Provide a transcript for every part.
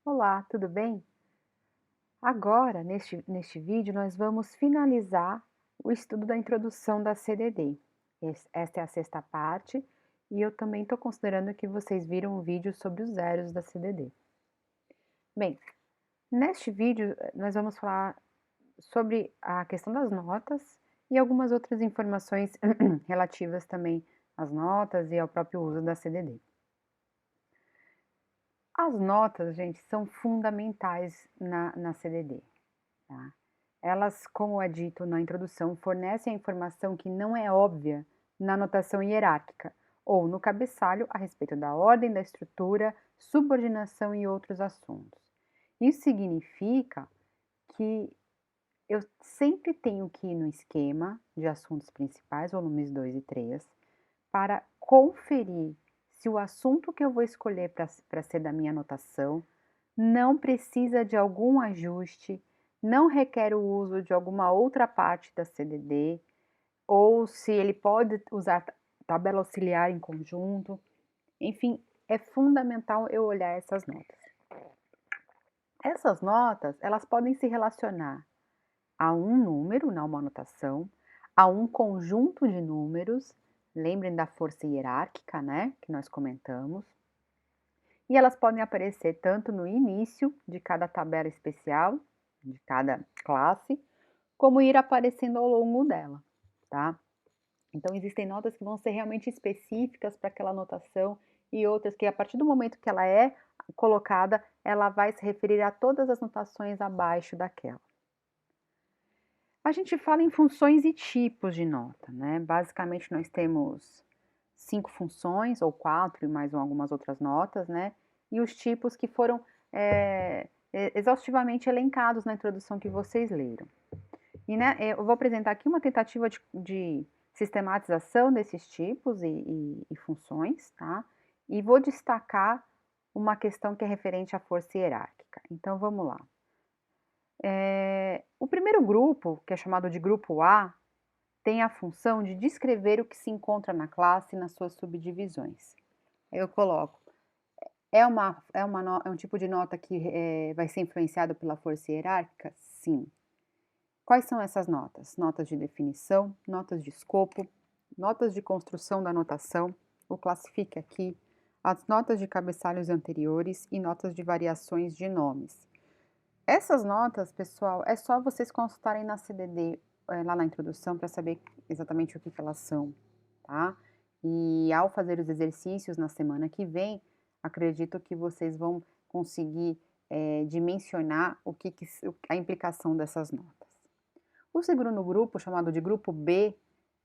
Olá, tudo bem? Agora, neste vídeo, nós vamos finalizar o estudo da introdução da CDD. Esta é a sexta parte e eu também estou considerando que vocês viram o vídeo sobre os zeros da CDD. Bem, neste vídeo nós vamos falar sobre a questão das notas e algumas outras informações relativas também às notas e ao próprio uso da CDD. As notas, gente, são fundamentais na CDD. Tá? Elas, como é dito na introdução, fornecem a informação que não é óbvia na notação hierárquica ou no cabeçalho a respeito da ordem, da estrutura, subordinação e outros assuntos. Isso significa que eu sempre tenho que ir no esquema de assuntos principais, volumes 2 e 3, para conferir se o assunto que eu vou escolher para ser da minha anotação não precisa de algum ajuste, não requer o uso de alguma outra parte da CDD, ou se ele pode usar tabela auxiliar em conjunto. Enfim, é fundamental eu olhar essas notas. Essas notas, elas podem se relacionar a um número, não uma anotação, a um conjunto de números, lembrem da força hierárquica, né, que nós comentamos, e elas podem aparecer tanto no início de cada tabela especial, de cada classe, como ir aparecendo ao longo dela, tá? Então, existem notas que vão ser realmente específicas para aquela anotação e outras que, a partir do momento que ela é colocada, ela vai se referir a todas as notações abaixo daquela. A gente fala em funções e tipos de nota, né? Basicamente, nós temos 5 funções, ou 4 e mais algumas outras notas, né? E os tipos que foram exaustivamente elencados na introdução que vocês leram. E né, eu vou apresentar aqui uma tentativa de sistematização desses tipos e funções, tá? E vou destacar uma questão que é referente à força hierárquica. Então, vamos lá. O primeiro grupo, que é chamado de grupo A, tem a função de descrever o que se encontra na classe nas suas subdivisões. Eu coloco, é um tipo de nota que vai ser influenciado pela força hierárquica? Sim. Quais são essas notas? Notas de definição, notas de escopo, notas de construção da notação, o classifique aqui, as notas de cabeçalhos anteriores e notas de variações de nomes. Essas notas, pessoal, é só vocês consultarem na CDD, lá na introdução, para saber exatamente o que elas são, tá? E ao fazer os exercícios na semana que vem, acredito que vocês vão conseguir dimensionar a implicação dessas notas. O segundo grupo, chamado de grupo B,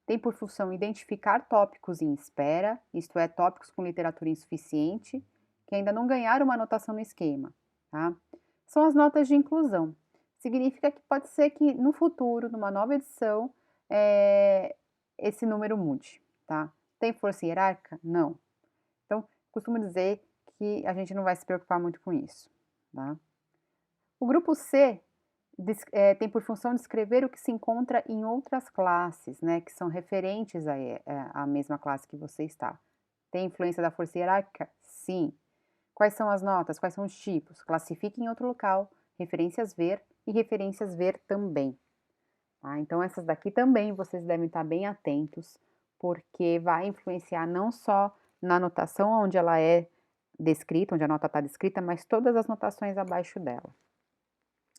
tem por função identificar tópicos em espera, isto é, tópicos com literatura insuficiente, que ainda não ganharam uma anotação no esquema, tá? São as notas de inclusão. Significa que pode ser que no futuro, numa nova edição, esse número mude, tá? Tem força hierárquica? Não. Então, costumo dizer que a gente não vai se preocupar muito com isso, tá? O grupo C tem por função descrever o que se encontra em outras classes, né, que são referentes à mesma classe que você está. Tem influência da força hierárquica? Sim. Quais são as notas? Quais são os tipos? Classifique em outro local, referências ver e referências ver também. Tá? Então, essas daqui também vocês devem estar bem atentos, porque vai influenciar não só na anotação onde ela é descrita, onde a nota está descrita, mas todas as notações abaixo dela.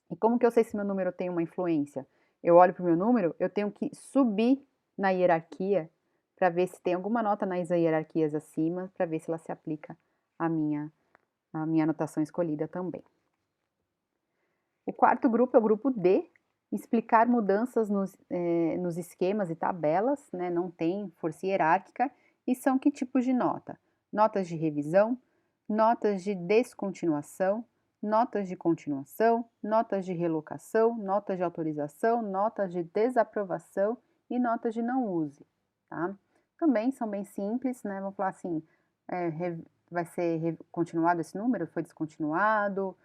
E como que eu sei se meu número tem uma influência? Eu olho para o meu número, eu tenho que subir na hierarquia para ver se tem alguma nota nas hierarquias acima, para ver se ela se aplica à minha anotação escolhida também. O quarto grupo é o grupo D, explicar mudanças nos esquemas e tabelas, né? Não tem força hierárquica, e são que tipos de nota? Notas de revisão, notas de descontinuação, notas de continuação, notas de relocação, notas de autorização, notas de desaprovação e notas de não use, tá? Também são bem simples, né? Vamos falar assim, vai ser continuado esse número, foi descontinuado,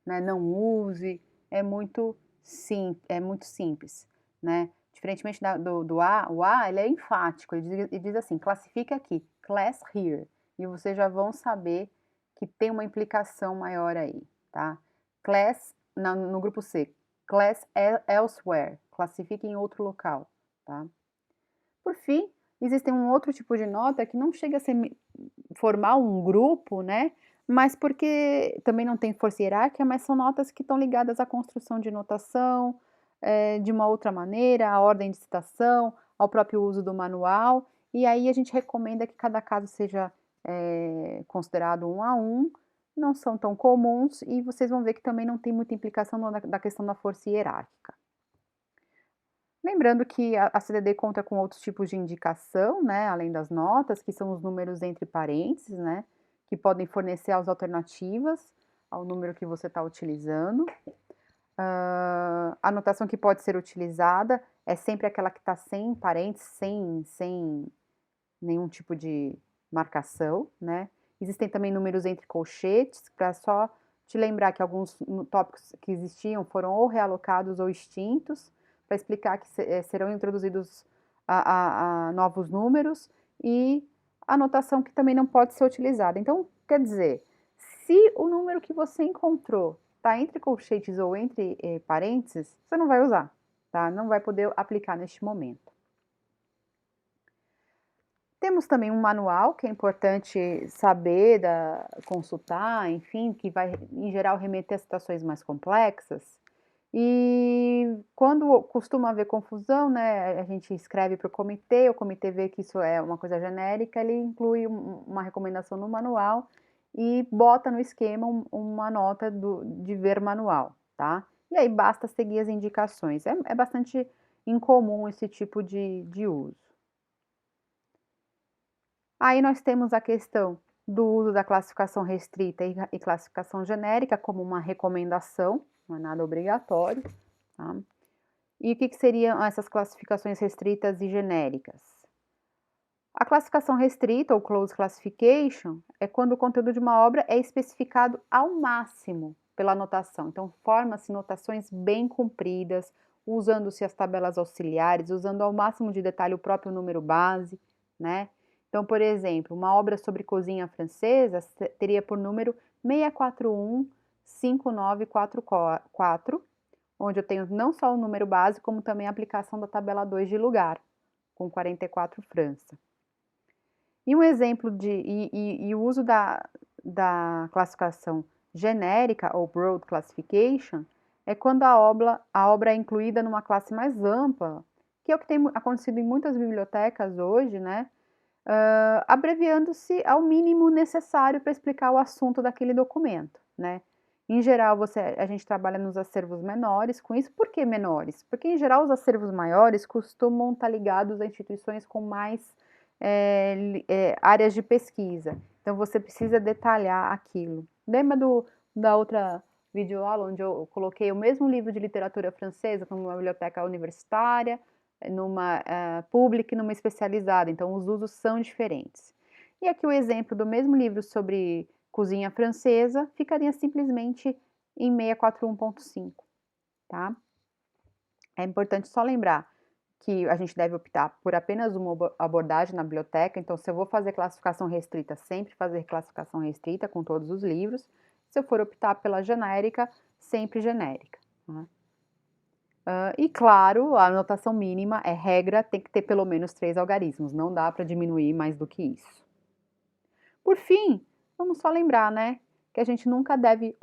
né? Não use, é muito simples, né? Diferentemente do A, o A ele é enfático, ele diz assim, classifique aqui, class here, e vocês já vão saber que tem uma implicação maior aí, tá? Class, no grupo C, class elsewhere, classifique em outro local, tá? Por fim, existe um outro tipo de nota que não chega a formar um grupo, né? Mas porque também não tem força hierárquica, mas são notas que estão ligadas à construção de notação, de uma outra maneira, à ordem de citação, ao próprio uso do manual, e aí a gente recomenda que cada caso seja considerado um a um, não são tão comuns, e vocês vão ver que também não tem muita implicação da questão da força hierárquica. Lembrando que a CDD conta com outros tipos de indicação, né, além das notas, que são os números entre parênteses, né, que podem fornecer as alternativas ao número que você está utilizando. A notação que pode ser utilizada é sempre aquela que está sem parênteses, sem nenhum tipo de marcação, né. Existem também números entre colchetes, para só te lembrar que alguns tópicos que existiam foram ou realocados ou extintos, para explicar que serão introduzidos a novos números, e a notação que também não pode ser utilizada. Então, quer dizer, se o número que você encontrou está entre colchetes ou entre parênteses, você não vai usar, tá? Não vai poder aplicar neste momento. Temos também um manual que é importante saber, consultar, enfim, que vai, em geral, remeter a situações mais complexas. E quando costuma haver confusão, né, a gente escreve para o comitê vê que isso é uma coisa genérica, ele inclui uma recomendação no manual e bota no esquema uma nota de ver manual, tá? E aí basta seguir as indicações. É bastante incomum esse tipo de uso. Aí nós temos a questão do uso da classificação restrita e classificação genérica como uma recomendação, não é nada obrigatório, tá? E o que seriam essas classificações restritas e genéricas? A classificação restrita, ou close classification, é quando o conteúdo de uma obra é especificado ao máximo pela notação. Então, forma-se notações bem compridas, usando-se as tabelas auxiliares, usando ao máximo de detalhe o próprio número base, né? Então, por exemplo, uma obra sobre cozinha francesa teria por número 6415944, onde eu tenho não só o número base, como também a aplicação da tabela 2 de lugar, com 44 França. E um exemplo e o uso da classificação genérica, ou Broad Classification, é quando a obra é incluída numa classe mais ampla, que é o que tem acontecido em muitas bibliotecas hoje, né? Abreviando-se ao mínimo necessário para explicar o assunto daquele documento, né? Em geral, a gente trabalha nos acervos menores com isso. Por que menores? Porque, em geral, os acervos maiores costumam estar ligados a instituições com mais áreas de pesquisa. Então, você precisa detalhar aquilo. Lembra da outra videoaula onde eu coloquei o mesmo livro de literatura francesa como uma biblioteca universitária, numa pública e numa especializada, então os usos são diferentes. E aqui o exemplo do mesmo livro sobre cozinha francesa ficaria simplesmente em 641.5, tá? É importante só lembrar que a gente deve optar por apenas uma abordagem na biblioteca, então se eu vou fazer classificação restrita, sempre fazer classificação restrita com todos os livros. Se eu for optar pela genérica, sempre genérica, tá? E claro, a anotação mínima é regra, tem que ter pelo menos 3 algarismos, não dá para diminuir mais do que isso. Por fim, vamos só lembrar, né, que a gente nunca deve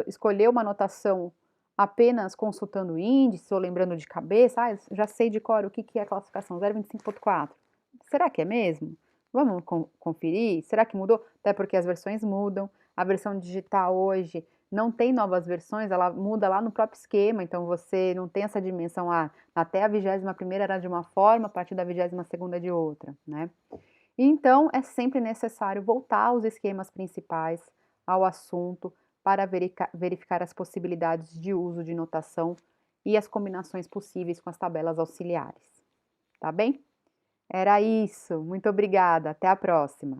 escolher uma anotação apenas consultando o índice ou lembrando de cabeça. Já sei de cor o que é a classificação 0,25.4. Será que é mesmo? Vamos conferir? Será que mudou? Até porque as versões mudam. A versão digital hoje não tem novas versões, ela muda lá no próprio esquema, então você não tem essa dimensão, até a 21ª era de uma forma, a partir da 22ª de outra, né? Então, é sempre necessário voltar aos esquemas principais, ao assunto, para verificar as possibilidades de uso de notação e as combinações possíveis com as tabelas auxiliares. Tá bem? Era isso, muito obrigada, até a próxima!